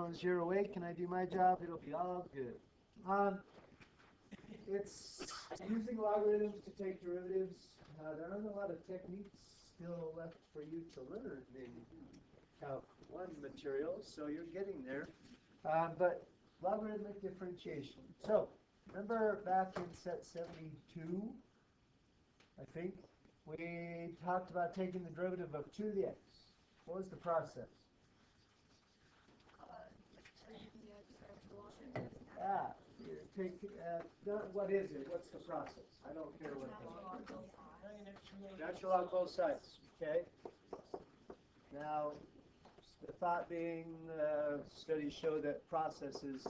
long as you're awake and I do my job, it'll be all good. It's using logarithms to take derivatives. There aren't a lot of techniques still left for you to learn in Calc 1 materials, so you're getting there. But logarithmic differentiation. So, remember back in set 72, I think, we talked about taking the derivative of 2 to the x. What was the process? You take, what is it? What's the process? I don't care what it is. Natural log both sides, okay? Now, the thought being, studies show that processes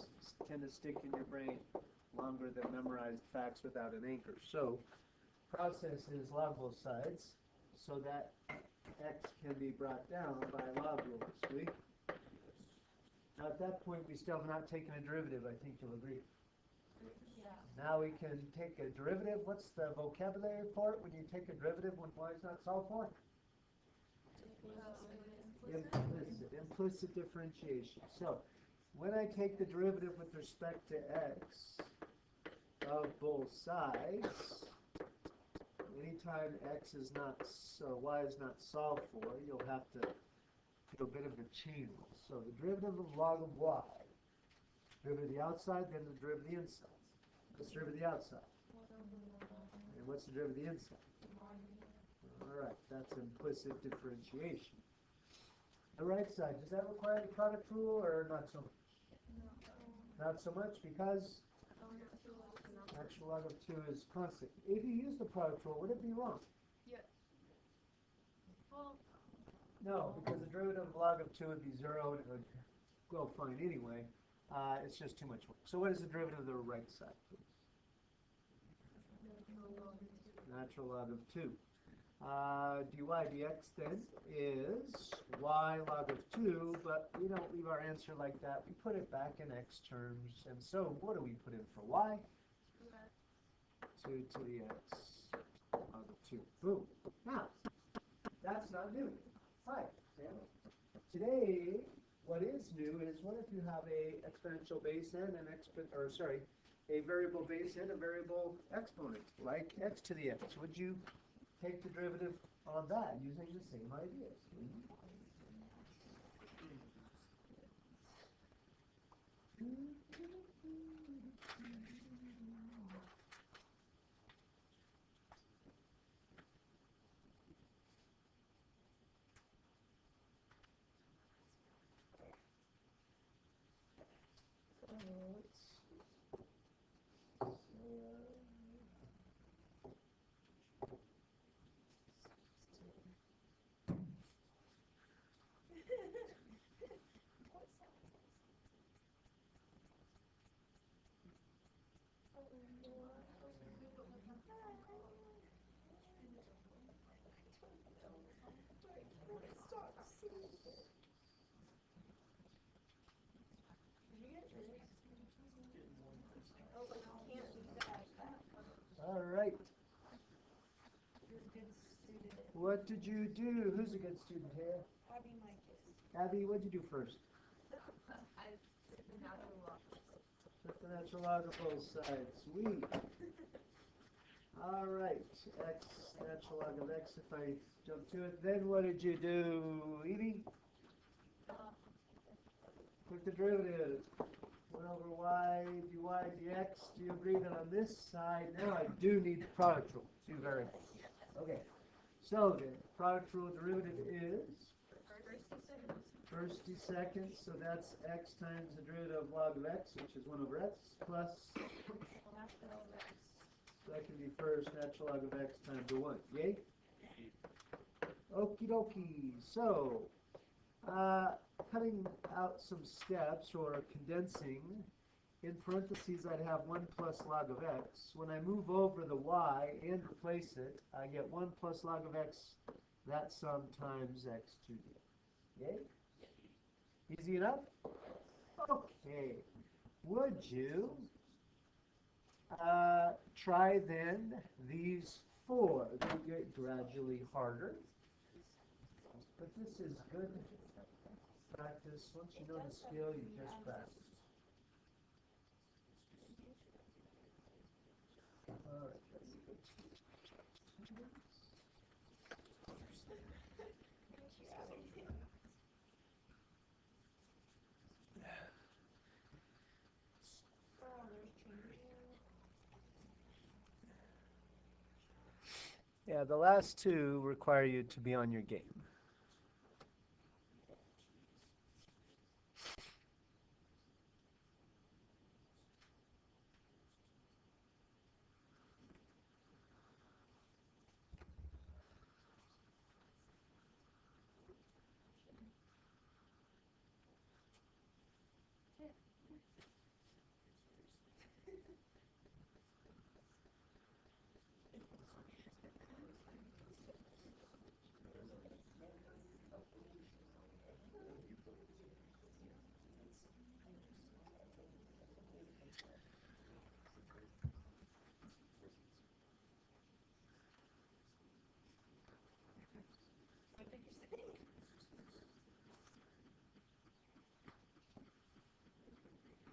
tend to stick in your brain longer than memorized facts without an anchor. So, process is log both sides so that x can be brought down by log rules. See? Now, at that point, we still have not taken a derivative, I think you'll agree. Yeah. Now we can take a derivative. What's the vocabulary for it when you take a derivative when y is not solved for? Implicit differentiation. So, when I take the derivative with respect to x of both sides, anytime x is not, y is not solved for, you'll have to do a bit of a chain rule. So the derivative of log of y, derivative of the outside, then the derivative of the inside. What's the derivative of the outside? And what's the derivative of the inside? All right, that's implicit differentiation. The right side, does that require the product rule or not so much? Not so much because natural log of 2 is constant. If you use the product rule, would it be wrong? Yes. Well, no, because the derivative of log of 2 would be 0 and it would go fine anyway. It's just too much work. So what is the derivative of the right side, please? Natural log of 2. Dy dx then is y log of 2, but we don't leave our answer like that. We put it back in x terms. And so what do we put in for y? 2 to the x log of 2. Boom. Now, that's not new. Hi, Sam. Today, what is new is what if you have a exponential base and an a variable base and a variable exponent, like x to the x. Would you take the derivative on that using the same ideas? All right. What did you do? Who's a good student here? Abby Micus. Abby, what did you do first? I took the natural log. Took the natural log of both sides. Sweet. All right. X, natural log of x. If I jump to it, then what did you do, Evie? Took the derivative. 1 over y dy dx. Do you agree that on this side, now I do need the product rule? 2 variables. Okay. So the product rule derivative is? First seconds. So that's x times the derivative of log of x, which is 1 over x, plus second first natural log of x times the 1. Yay? Okie dokie. So, cutting out some steps or condensing, in parentheses I'd have 1 plus log of x. When I move over the y and replace it, I get 1 plus log of x, that sum times x to the. Yay? Easy enough? Okay. Would you try then these 4? They get gradually harder. But this is good practice. Once you know the skill, you just practice. All right. Yeah, the last two require you to be on your game.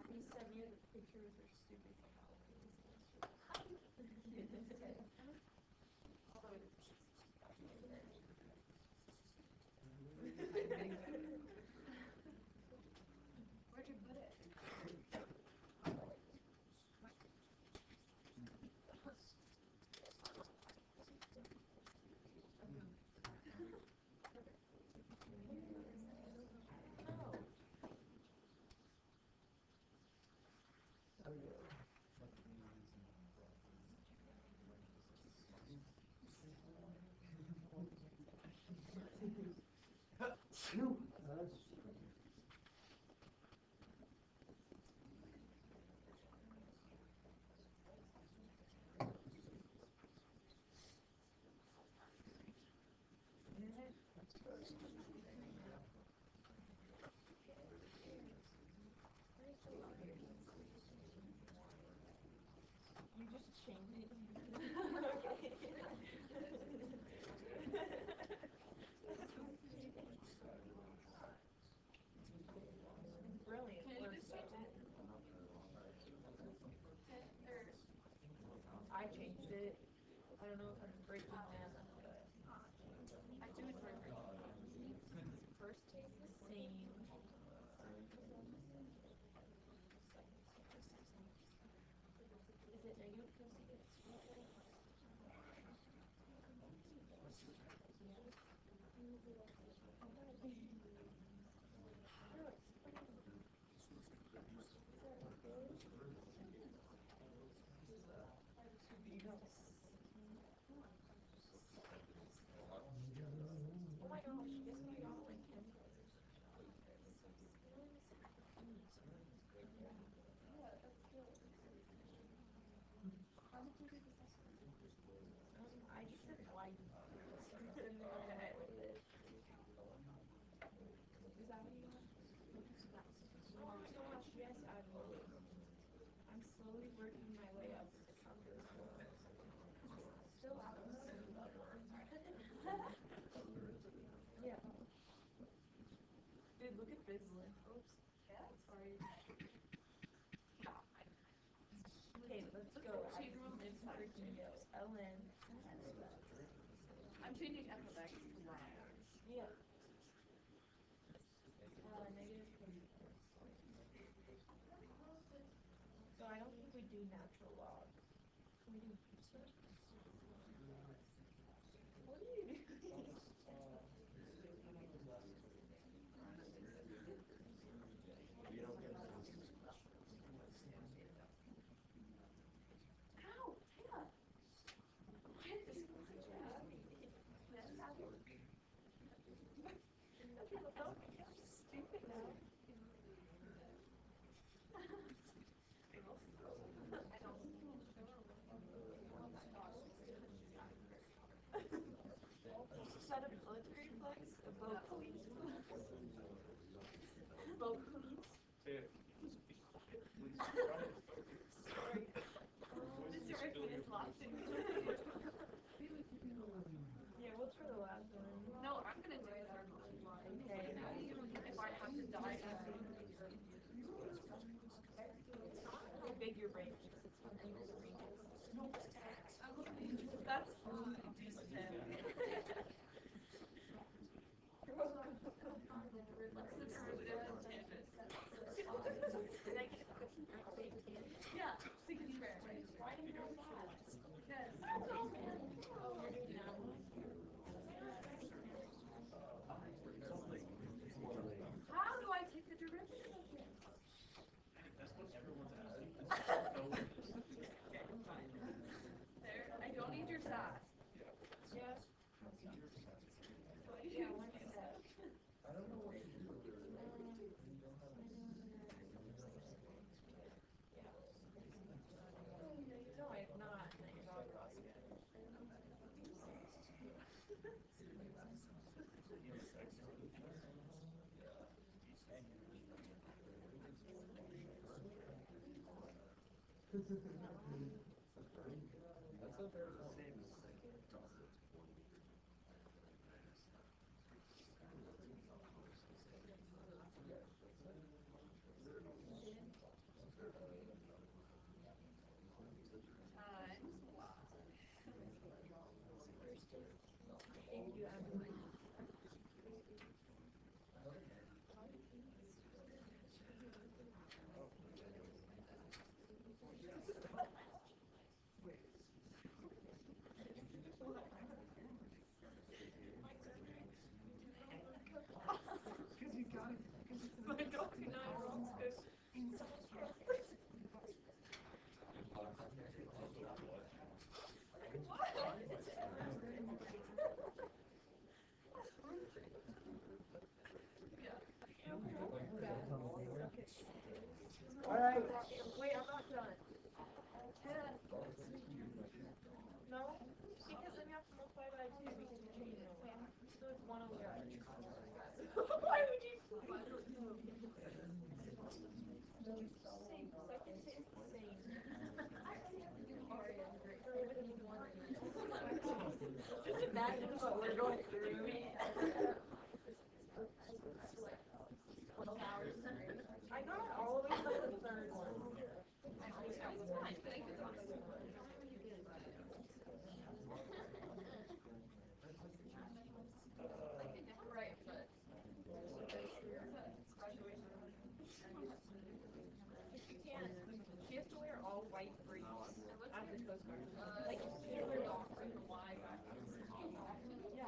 You sent me the picture with her stupid Where'd you put it? You just changed it. Brilliant. Can you just change it? I changed it. I don't know if I'm breaking math, but I do it for everything. First stays the same. Is it negative cosecant squared? Oh my gosh, guess what I got on my chem quiz? Yeah, that's good. How did you do this assessment? I just said why you did this. And then I edited it. Is that what you got? Oh my gosh, yes, I will. I'm slowly working my way up to comfort zone. Still at the C level. Yeah. Dude, look at this. Oops. Yeah, sorry. Okay, let's go. I'm freaking yells. ln. I'm changing f of x to log x. Yeah. Negative cosecant. So I don't think we do natural log. Can we do percent? What are you doing? Ow! Hannah! What? This is a jab? Yes. Okay, well, don't make it stupid now. I don't. Oh my gosh. Is that a military flex? A boat police flex? Boat police? Sorry. This directly is lost in Yeah, what's for the last one? No, I'm gonna do the third one. Okay. If I have how big your brain thinks it's how big your brain is. That's You're welcome. What's the derivative of tangent? Negative cosecant. Yeah, secant squared. Why do you know that? Because I don't know, man. Oh, you're doing that one. How do I take the derivative of this? There, I don't need your sass. Yes. Yeah, one step. No, I have not. And your dog lost it. Times Because you got it. my dog and I are on this. All right. Wait, I'm not done. 10. No, because then you have to multiply by 2 because you're changing it. So it's 1 over the other. Why would you? Same. Second is the same. Sorry, I'm great. So everything is 1. Just imagine what we're going through. 12 hours. I got all the way to the third one. Right, but can't. She has to wear all white briefs as the Coast Guard. Like, Taylor Doctrine, why? Yeah.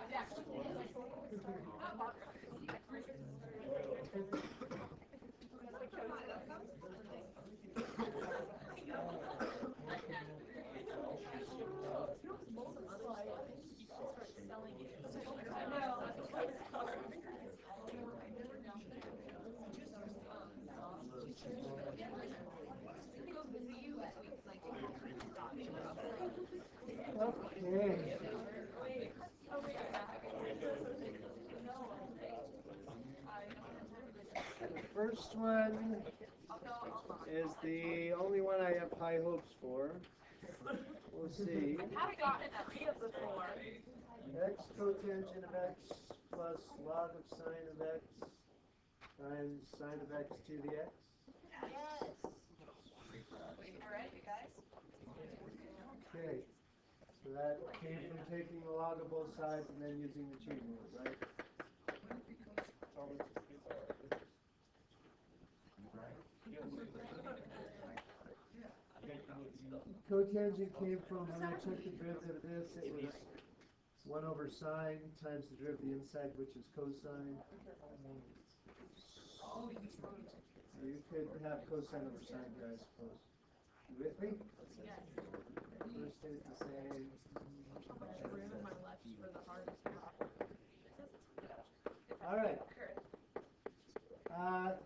Okay. The first one is the only one I have high hopes for. We'll see. I've gotten three of the 4. X cotangent of x plus log of sine of x times sine of x to the x. Yes. Alright, you guys. Okay. So that came from taking the log of both sides and then using the chain rule, right? Cotangent came from when I took the derivative of this, it was 1 over sine times the derivative of the inside, which is cosine. You could have cosine over sine here, I suppose. You with me? Yes. First stays the same. How much room am I left for the hardest part? All right.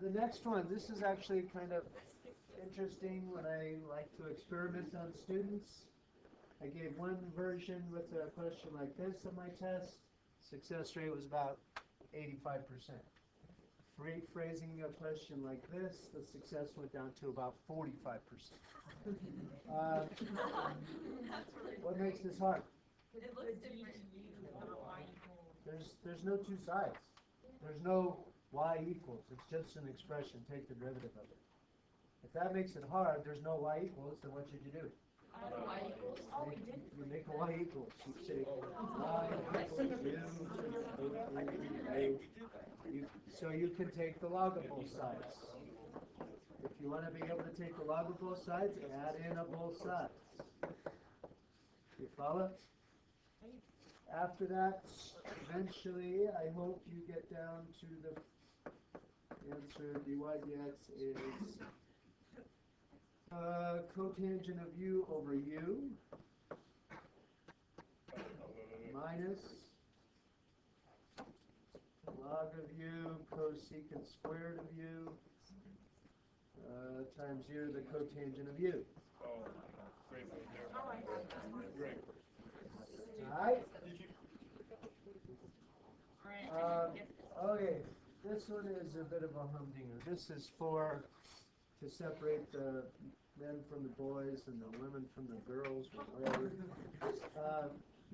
The next one, this is actually kind of interesting when I like to experiment on students. I gave one version with a question like this on my test. Success rate was about 85%. Rephrasing a question like this, the success went down to about 45%. What makes this hard? It looks different. There's no two sides. There's no y equals. It's just an expression. Take the derivative of it. If that makes it hard, there's no y equals, then what should you do? Y equals. Oh, we did. You make a y equals. You say y equals u. So you can take the log of both sides. If you want to be able to take the log of both sides, add in of both sides. You follow? After that, eventually, I hope you get down to the answer dy dx is cotangent of u over u minus log of u cosecant squared of u times u to the cotangent of u. Alright? Okay, this one is a bit of a humdinger. This is for to separate the men from the boys and the women from the girls, whatever.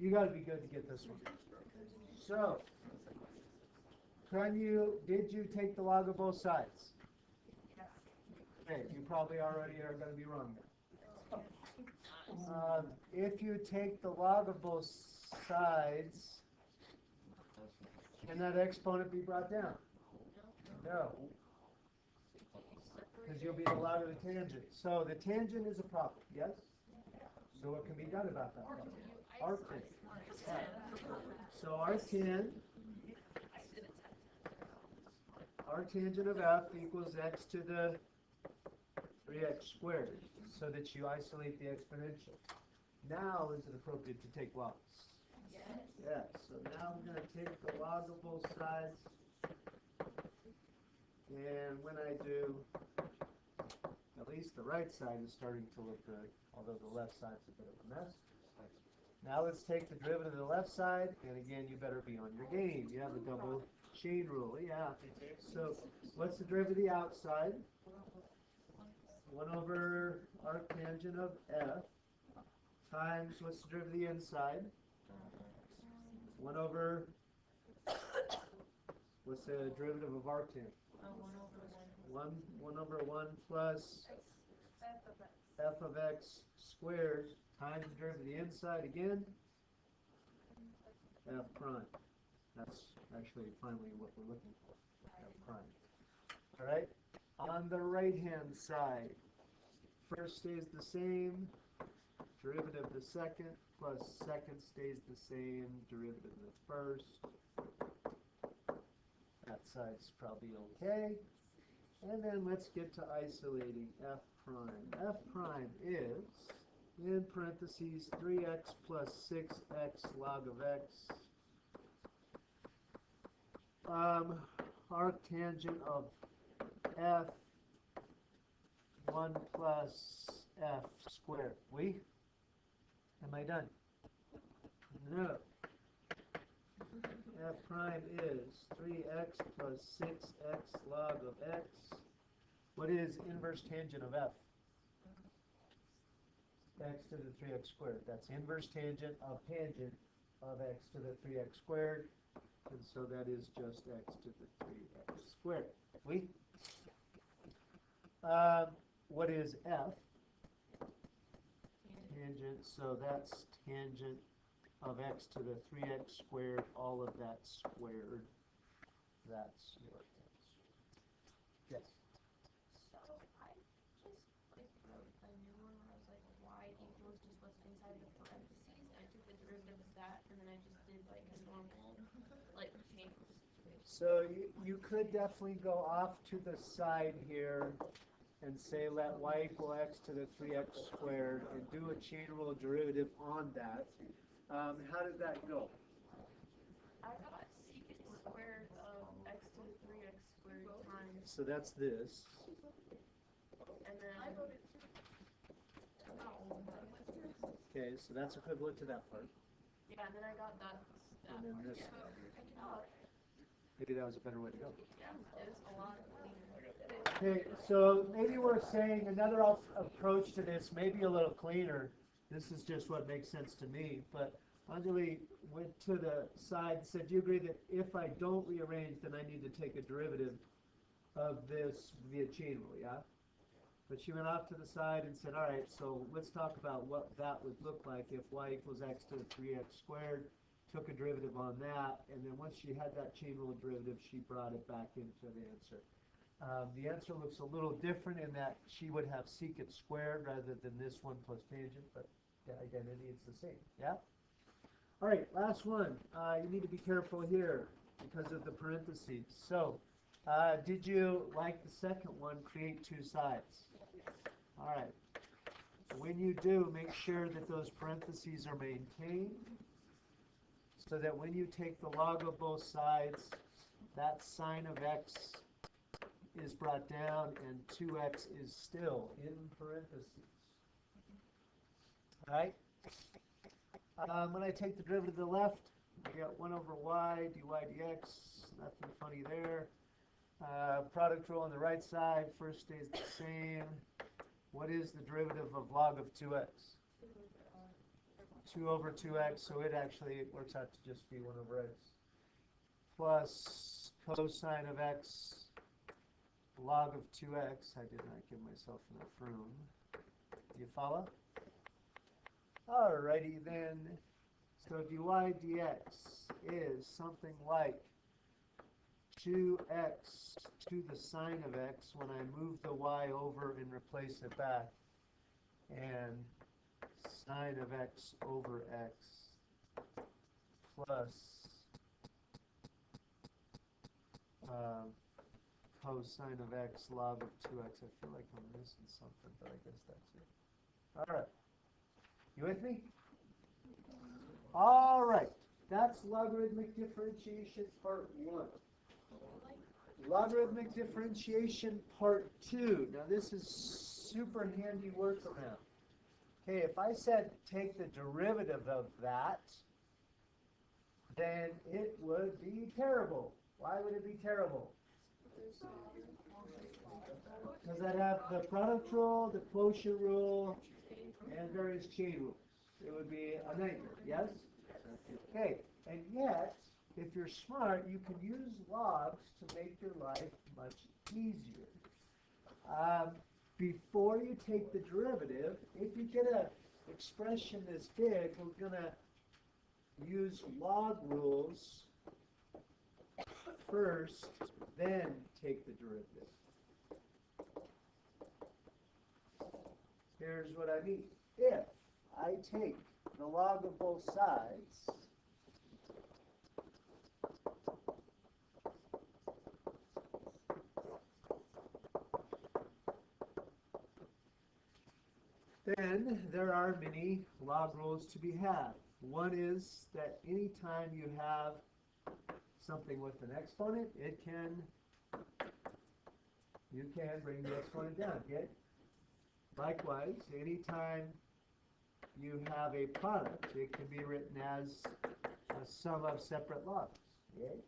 You got to be good to get this one. So, did you take the log of both sides? Okay, you probably already are going to be wrong there. If you take the log of both sides, can that exponent be brought down? No. Because you'll be the log of the tangent. So the tangent is a problem, yes? So what can be done about that problem? Arctan. So arctangent of f equals x to the 3x squared, so that you isolate the exponential. Now is it appropriate to take logs? Yes. So now I'm going to take the log of both sides, and when I do, at least the right side is starting to look good, although the left side's a bit of a mess. Now let's take the derivative of the left side, and again, you better be on your game. You have the double chain rule, yeah. So what's the derivative of the outside? 1 over arctangent of f times, what's the derivative of the inside? 1 over, what's the derivative of arctan? 1 over 1 plus f of x squared times the derivative of the inside again, f prime. That's actually finally what we're looking for, f prime. All right? On the right-hand side, first stays the same, derivative of the second, plus second stays the same, derivative of the first. That side's probably okay. And then let's get to isolating f prime. F prime is, in parentheses, 3x plus 6x log of x. Arctangent of f 1 plus f squared. Am I done? No. F prime is 3x plus 6x log of x. What is inverse tangent of f? X to the 3x squared. That's inverse tangent of x to the 3x squared. And so that is just x to the 3x squared. What is f? Tangent, so that's tangent of x to the 3x squared, all of that squared. That's your answer. Yes? So I just wrote a new one where I was like y equals just what's inside the parentheses, and I took the derivative of that, and then I just did like a normal chain. So you could definitely go off to the side here and say let y equal x to the 3x squared and do a chain rule derivative on that. How did that go? I got secant squared of x to the 3x squared times. So that's this. And then Okay, so that's equivalent to that part. yeah, and then I got that And then part. this. Yeah. Maybe that was a better way to go. Yeah, it was a lot cleaner. Okay, so maybe we're saying another approach to this, maybe a little cleaner. This is just what makes sense to me, but Anjali went to the side and said, do you agree that if I don't rearrange, then I need to take a derivative of this via chain rule, yeah? But she went off to the side and said, all right, so let's talk about what that would look like if y equals x to the 3x squared, took a derivative on that, and then once she had that chain rule derivative, she brought it back into the answer. The answer looks a little different in that she would have secant squared rather than this one plus tangent, but the identity is the same, yeah? All right, last one. You need to be careful here because of the parentheses. So, did you, like the second one, create two sides? All right. When you do, make sure that those parentheses are maintained so that when you take the log of both sides, that sign of x is brought down and 2x is still in parentheses. All right? When I take the derivative to the left, I get 1 over y dy dx, nothing funny there. Product rule on the right side, first stays the same. What is the derivative of log of 2x? 2 over 2x, so it actually works out to just be 1 over x. Plus cosine of x, log of 2x. I did not give myself enough room. Do you follow? Alrighty then. So dy dx is something like 2x to the sine of x when I move the y over and replace it back, and sine of x over x plus cosine of x log of 2x. I feel like I'm missing something, but I guess that's it. All right. You with me? All right. That's logarithmic differentiation part 1. Logarithmic differentiation part 2. Now this is super handy workaround. Okay, if I said take the derivative of that, then it would be terrible. Why would it be terrible? Because I'd have the product rule, the quotient rule, and various chain rules. It would be a nightmare, yes? Okay, and yet, if you're smart, you can use logs to make your life much easier. Before you take the derivative, if you get an expression this big, we're going to use log rules first, then take the derivative. Here's what I mean. If I take the log of both sides, then there are many log rules to be had. One is that anytime you have something with an exponent, you can bring the exponent down, okay? Likewise, anytime you have a product, it can be written as a sum of separate logs, okay?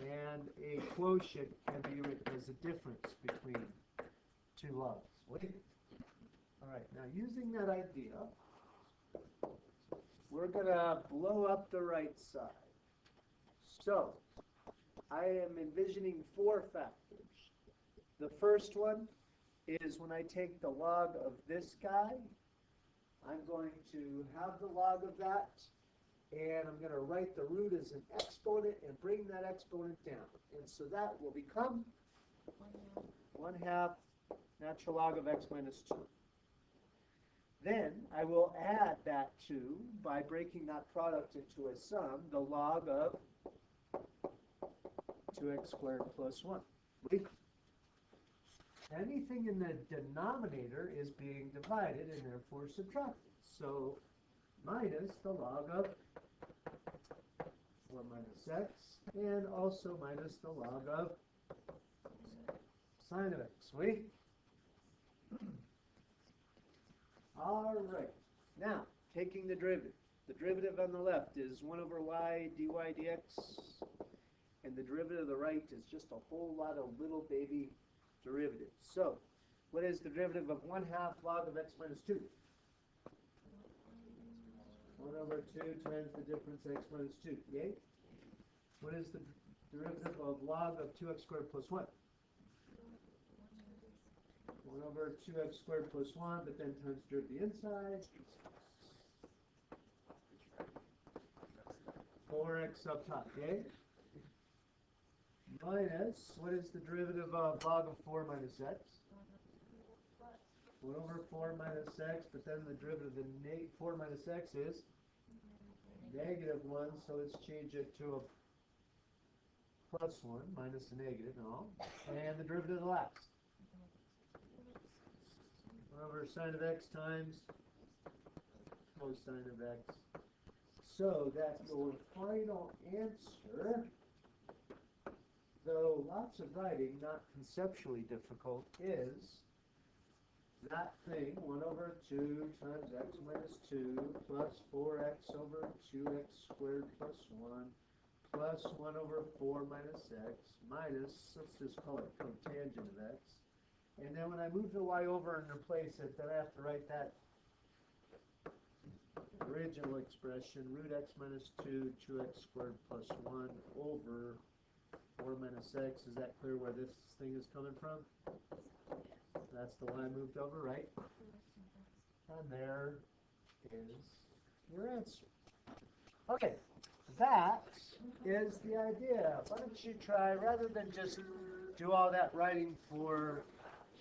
And a quotient can be written as a difference between two logs. All right, now using that idea, we're going to blow up the right side. So, I am envisioning 4 factors. The first one is when I take the log of this guy, I'm going to have the log of that, and I'm going to write the root as an exponent and bring that exponent down. And so that will become 1/2 natural log of x minus 2. Then I will add that 2 by breaking that product into a sum, the log of 2x squared plus 1. Anything in the denominator is being divided and therefore subtracted. So minus the log of 1 minus x, and also minus the log of sine of x. Sweet? All right. Now, taking the derivative. The derivative on the left is 1 over y dy dx, and the derivative of the right is just a whole lot of little baby derivatives. So, what is the derivative of 1/2 log of x minus 2? 1 over 2 times the difference x minus 2. Yay? What is the derivative of log of 2x squared plus 1? 1 over 2x squared plus 1, but then times the derivative inside. 4x up top, okay? Minus, what is the derivative of log of 4 minus x? 1 over 4 minus x, but then the derivative of 4 minus x is negative 1, so let's change it to a plus 1 minus a negative, no. And the derivative of the last. 1 over sine of x times cosine of x. So that your final answer, though lots of writing, not conceptually difficult, is that thing, 1 over 2 times x minus 2 plus 4x over 2x squared plus 1 plus 1 over 4 minus x minus, let's just call it cotangent of x. And then when I move the y over and replace it, then I have to write that original expression, root x minus 2, 2x squared plus 1 over 4 minus x. Is that clear where this thing is coming from? That's the one I moved over, right? And there is your answer. Okay, that is the idea. Why don't you try, rather than just do all that writing for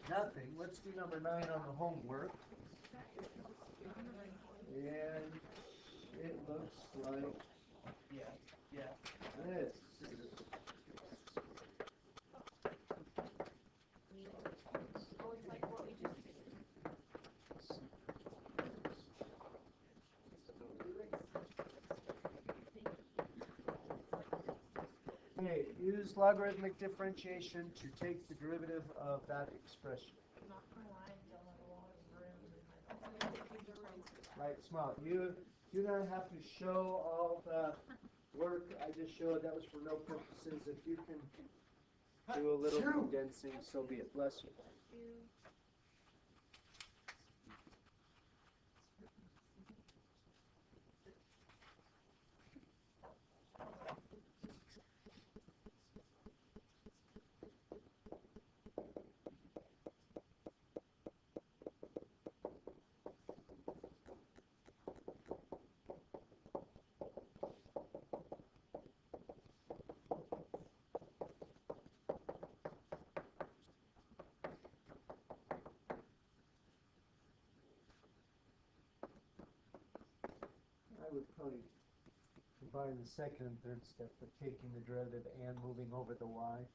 nothing, let's do number 9 on the homework. And it looks like this. Okay, use logarithmic differentiation to take the derivative of that expression. Right, small. You do not have to show all the work I just showed. That was for no purposes. If you can do a little condensing, so be it. Bless you. I would probably combine the second and third step of taking the derivative and moving over the y.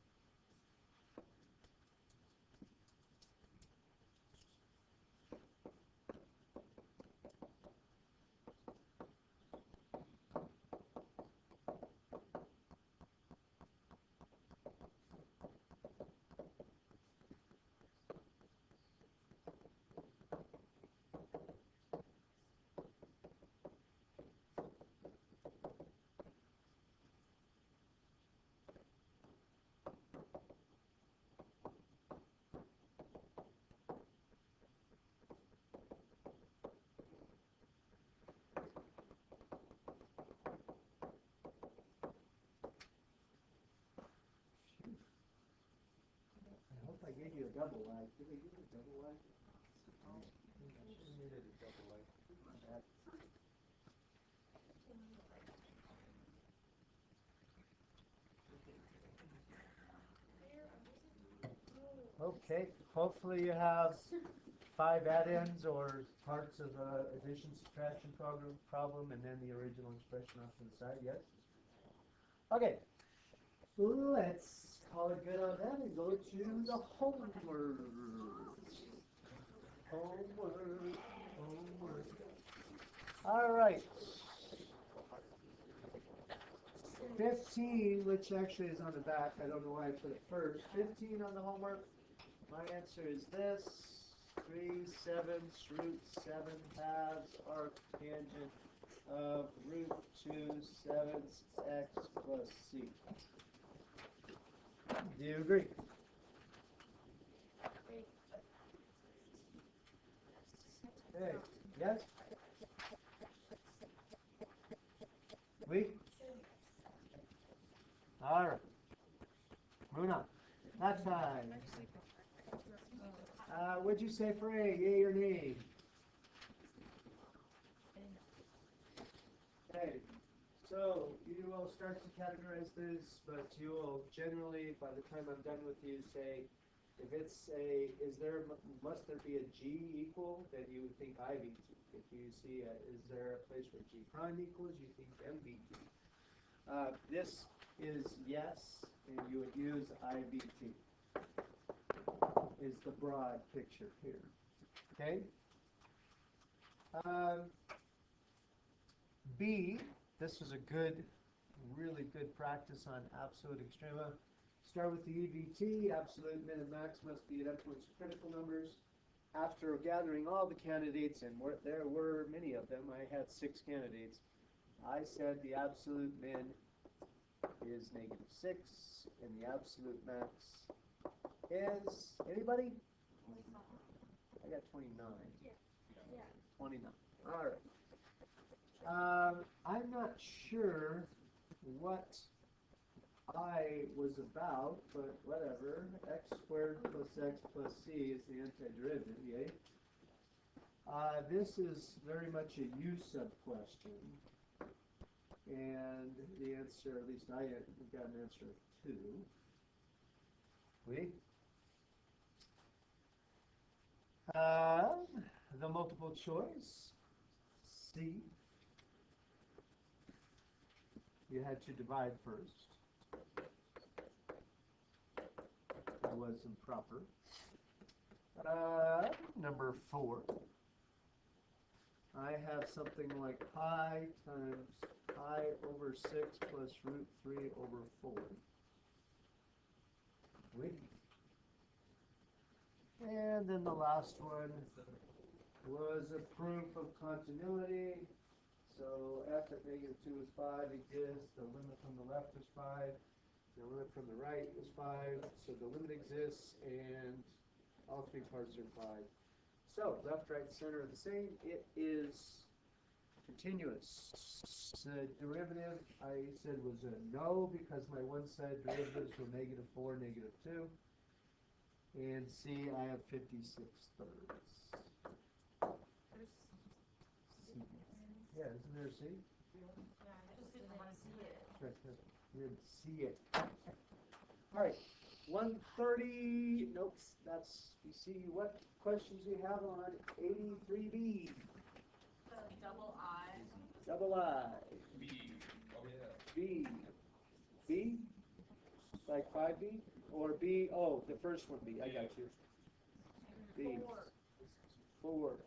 I hope I gave you a double y. Did I give you a double y? Oh, I should have made it a double y. My bad. Okay, hopefully you have 5 add-ins or parts of addition subtraction problem and then the original expression off to the side, yes? Okay, let's call it good on that and go to the homework. Homework. All right. 15, which actually is on the back. I don't know why I put it first. 15 on the homework. My answer is this. 3/7 root 7 halves arctangent of root 2/7 x plus c. Do you agree? Okay. Yes? We? All right. Moving on. Next time. What'd you say for A? Yay or nay? Okay. So you will start to categorize this, but you will generally, by the time I'm done with you, say if it's a, must there be a G equal, then you would think IVT. If you see, is there a place where G prime equals, you think MVT. This is yes, and you would use IVT. Is the broad picture here. Okay? B, this is a good, really good practice on absolute extrema. Start with the EVT, absolute min and max must be at endpoints of critical numbers. After gathering all the candidates, and there were many of them, I had 6 candidates, I said the absolute min is -6, and the absolute max is, anybody? I got 29. Yeah. 29. All right. I'm not sure what I was about, but whatever. X squared plus x plus c is the antiderivative, yay? This is very much a U sub question. And the answer, at least I got an answer of 2. We? The multiple choice, C. You had to divide first. That was improper. Number 4. I have something like pi times pi over 6 plus root 3 over 4. Wait. And then the last one was a proof of continuity. So f at -2 is 5 exists, the limit from the left is 5, the limit from the right is 5, so the limit exists, and all 3 parts are 5. So left, right, center are the same. It is continuous. The derivative I said was a no because my one-side derivatives were -4, -2. And C, I have 56/3. Yeah, isn't there a C? I just didn't want to see it. Right, you didn't see it. All right, 130. Nope, that's, you see what questions we have on 83B. The double I. Double I. B. Oh yeah. B. B? Like 5B? Or B? Oh, the first one B. I got you. B. 4.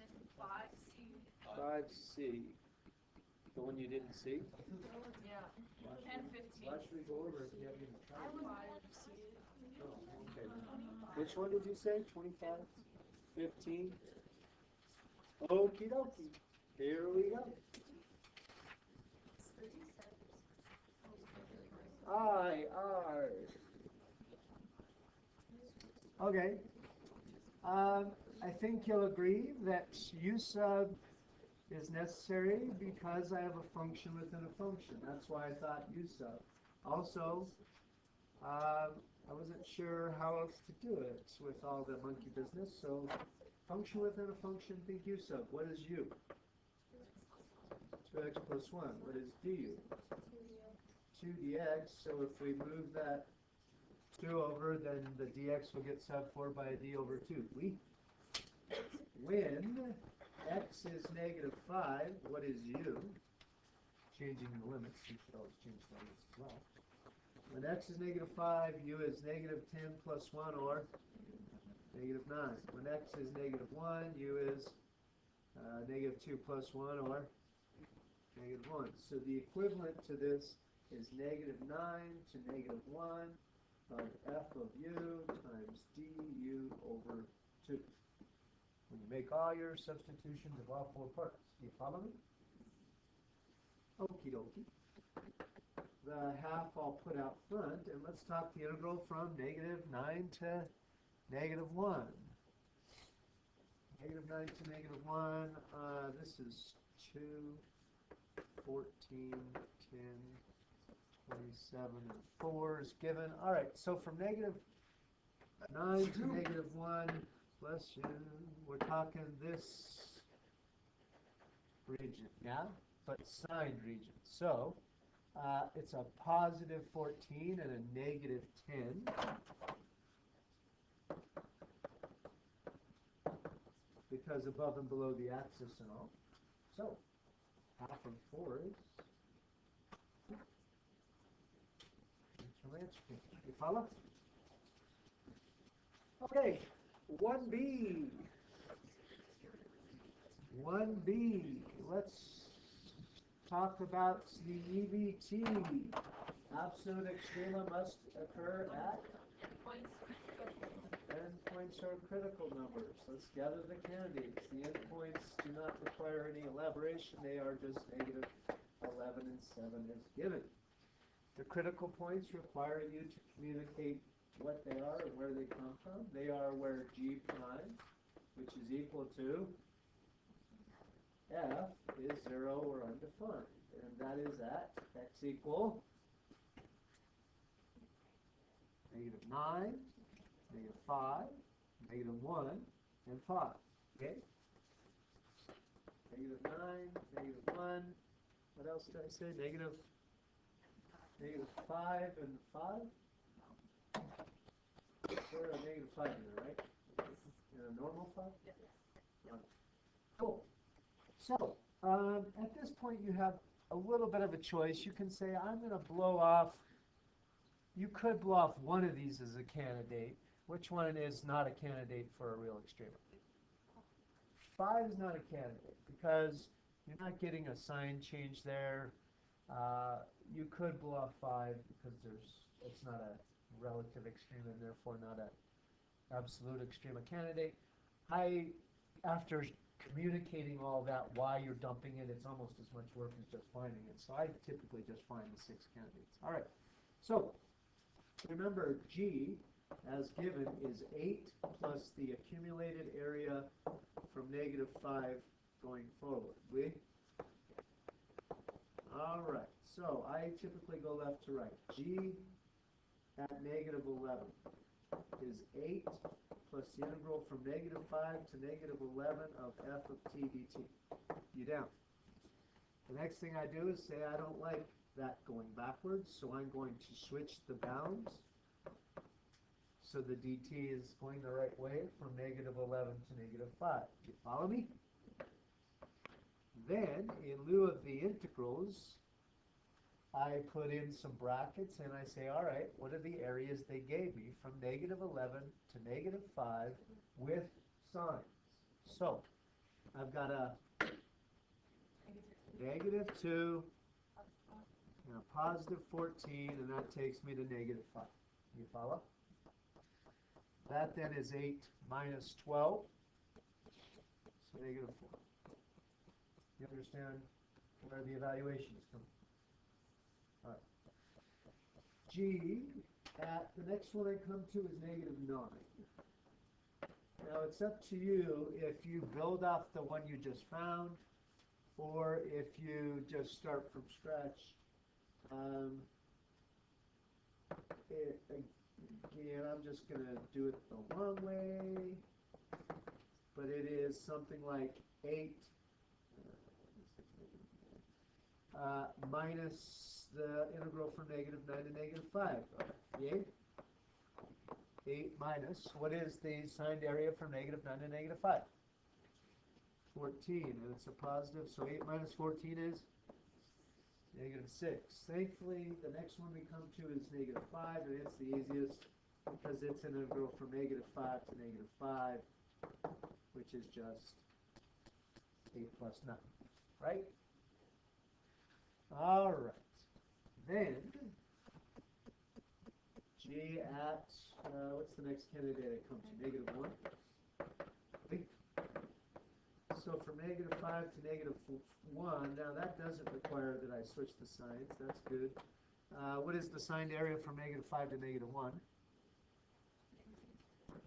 And 5C. 5C. The one you didn't see? Yeah. And 15. Why should we go over it if you haven't even I tried would it? want to see it. Oh, okay. Which one did you say? 25? 15? Okie dokie. Here we go. IR. Okay. I think you'll agree that U sub is necessary because I have a function within a function. That's why I thought U sub. Also, I wasn't sure how else to do it with all the monkey business, so function within a function, think U sub. What is U? 2x plus 1. What is du? 2 dx, so if we move that 2 over, then the dx will get sub 4 by a d over 2. When x is -5, what is u? Changing the limits, you should always change the limits as well. When x is -5, u is -10 plus 1 or -9. When x is -1, u is -2 plus 1 or -1. So the equivalent to this is -9 to -1 of f of u times du over 2. When you make all your substitutions of all 4 parts. Do you follow me? Okie dokie. The half I'll put out front, and let's talk the integral from -9 to -1. -9 to -1, this is 2 14, 10, 27, and 4 is given. All right, so from negative 9 to negative 1, bless you, we're talking this region, yeah? But signed region. So it's a positive 14 and a negative 10. Because above and below the axis and all. So half of 4 is you follow? Okay, 1B. 1B. Let's talk about the EBT. Absolute extrema must occur at endpoints are critical numbers. Let's gather the candidates. The endpoints do not require any elaboration. They are just negative 11 and 7 as given. The critical points require you to communicate what they are and where they come from. They are where G prime, which is equal to F, is 0 or undefined. And that is at x equal negative 9, negative 5, negative 1, and 5. Okay? Negative 9, negative 1. What else did I say? Negative 5 and 5? There a negative 5 in there, right? And a normal 5? Yes. Cool. So, at this point you have a little bit of a choice. You can say, I'm going to blow off, you could blow off one of these as a candidate. Which one is not a candidate for a real extrema? 5 is not a candidate because you're not getting a sign change there. You could blow off 5 because it's not a relative extrema and therefore not an absolute extrema candidate. After communicating all that, why you're dumping it, it's almost as much work as just finding it. So I typically just find the 6 candidates. All right. So remember, G, as given, is 8 plus the accumulated area from negative 5 going forward. We? All right. So I typically go left to right. G at negative 11 is 8 plus the integral from negative 5 to negative 11 of f of t dt. You down. The next thing I do is say I don't like that going backwards, so I'm going to switch the bounds. So the dt is going the right way from negative 11 to negative 5. You follow me? Then, in lieu of the integrals, I put in some brackets and I say, all right, what are the areas they gave me from negative 11 to negative 5 with signs? So, I've got a negative 2 and a positive 14, and that takes me to negative 5. You follow? That then is 8 minus 12, so negative 4. You understand where the evaluation is coming? All right. G at the next one I come to is negative 9. Now it's up to you if you build off the one you just found or if you just start from scratch. Again, I'm just going to do it the long way, but it is something like 8 minus the integral from negative 9 to negative 5. Yay? 8 minus, what is the signed area from negative 9 to negative 5? 14, and it's a positive, so 8 minus 14 is negative 6. Thankfully, the next one we come to is negative 5, and it's the easiest because it's an integral from negative 5 to negative 5, which is just 8 plus 9, right? All right. Then, G at, what's the next candidate I come to? Negative 1. Okay. So from negative 5 to negative 1, now that doesn't require that I switch the signs. That's good. What is the signed area from negative 5 to negative 1?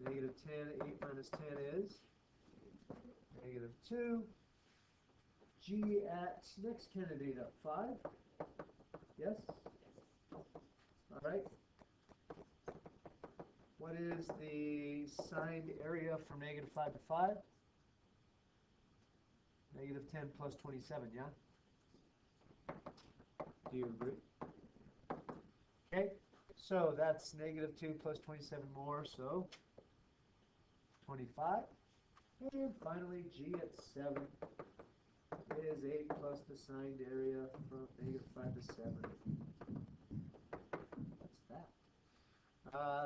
Negative 10, 8 minus 10 is negative 2. G at next candidate up, 5? Yes? All right. What is the signed area from -5 to 5? -10 plus 27, yeah? Do you agree? Okay, so that's -2 plus 27 more, so 25. And finally, G at 7 is 8 plus the signed area from -5 to 7. What's that?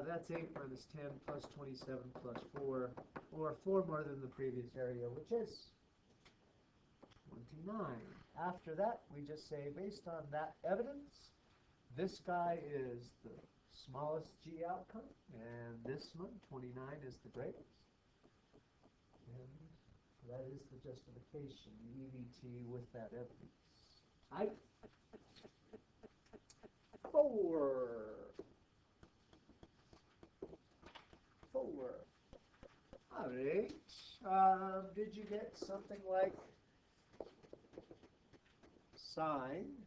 That's 8 minus 10 plus 27 plus 4, or 4 more than the previous area, which is 29. After that, we just say, based on that evidence, this guy is the smallest G outcome, and this one, 29, is the greatest. And that is the justification, the EVT with that evidence. I 4. All right. Did you get something like sine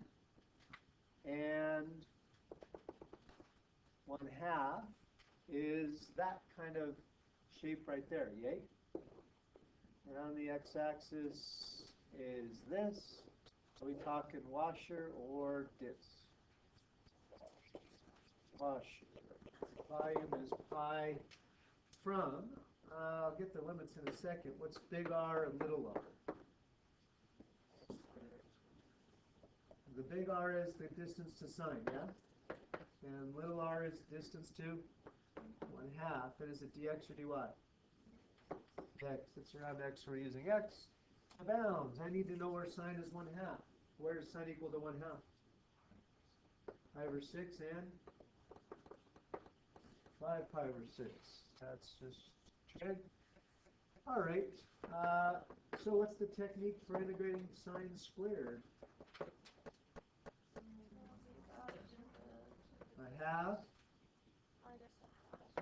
and 1/2 is that kind of shape right there, yay? And on the x-axis is this. Are we talking washer or disc? Washer. Volume is pi from, I'll get the limits in a second. What's big R and little r? The big R is the distance to sine, yeah? And little r is distance to 1/2. And is it dx or dy? X. Since we're having x, we're using x. Bounds. I need to know where sine is 1/2. Where is sine equal to 1/2? Pi over 6 and 5 pi over 6. That's just trig. All right. So what's the technique for integrating sine squared? 1/2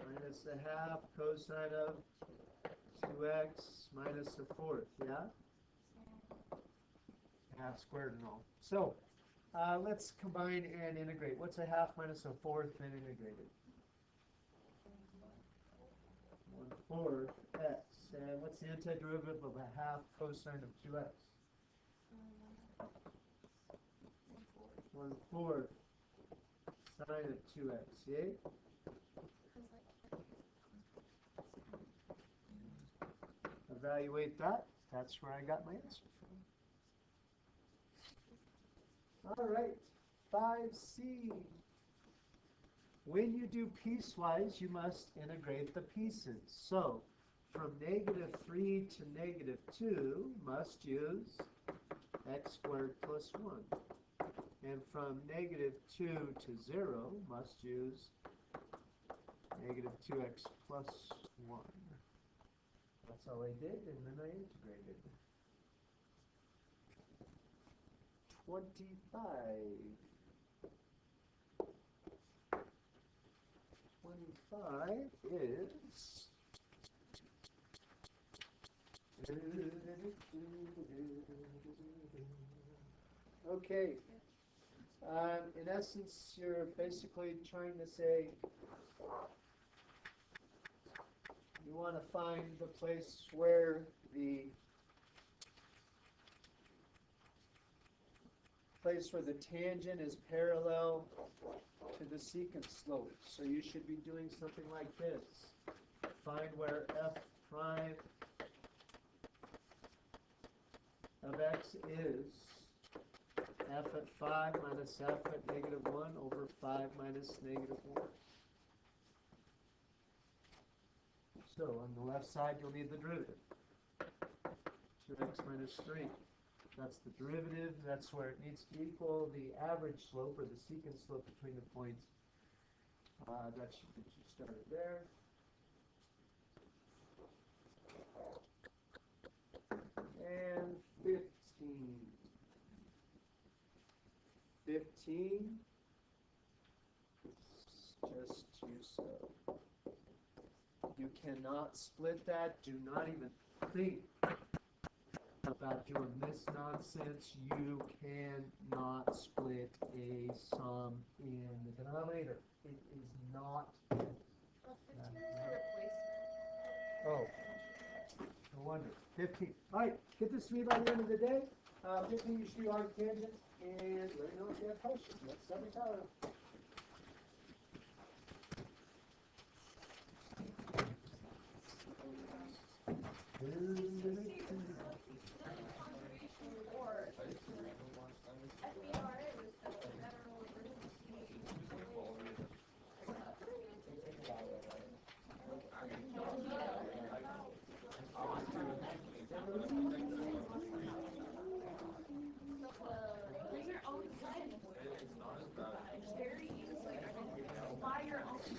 minus 1/2 cosine of 2x minus 1/4, yeah? 1/2 squared and all. So let's combine and integrate. What's 1/2 minus 1/4 and integrated? 1/4 x. And what's the antiderivative of 1/2 cosine of 2x? 1/4 sine of 2x, yay? Evaluate that. That's where I got my answer from. All right, 5C. When you do piecewise, you must integrate the pieces. So, from -3 to -2, must use x squared plus 1. And from -2 to 0, must use -2x plus 1. That's all I did, and then I integrated. 25. 25 is... Okay. In essence, you're basically trying to say you want to find the place where the tangent is parallel to the secant slope. So you should be doing something like this. Find where f prime of x is. F at 5 minus f at -1 over 5 minus -1. So on the left side, you'll need the derivative. 2x minus 3. That's the derivative. That's where it needs to equal the average slope or the secant slope between the points. That should get you started there. And 15. 15. Just use so. You cannot split that. Do not even think about doing this nonsense, you cannot split a sum in the denominator. It is not. Oh, no wonder. 15. All right, get this to me by the end of the day. 15, you should do arctangents, and let me know if you have questions. Let's start with Tyler. Use your own sense. It's very easy. By your own sense.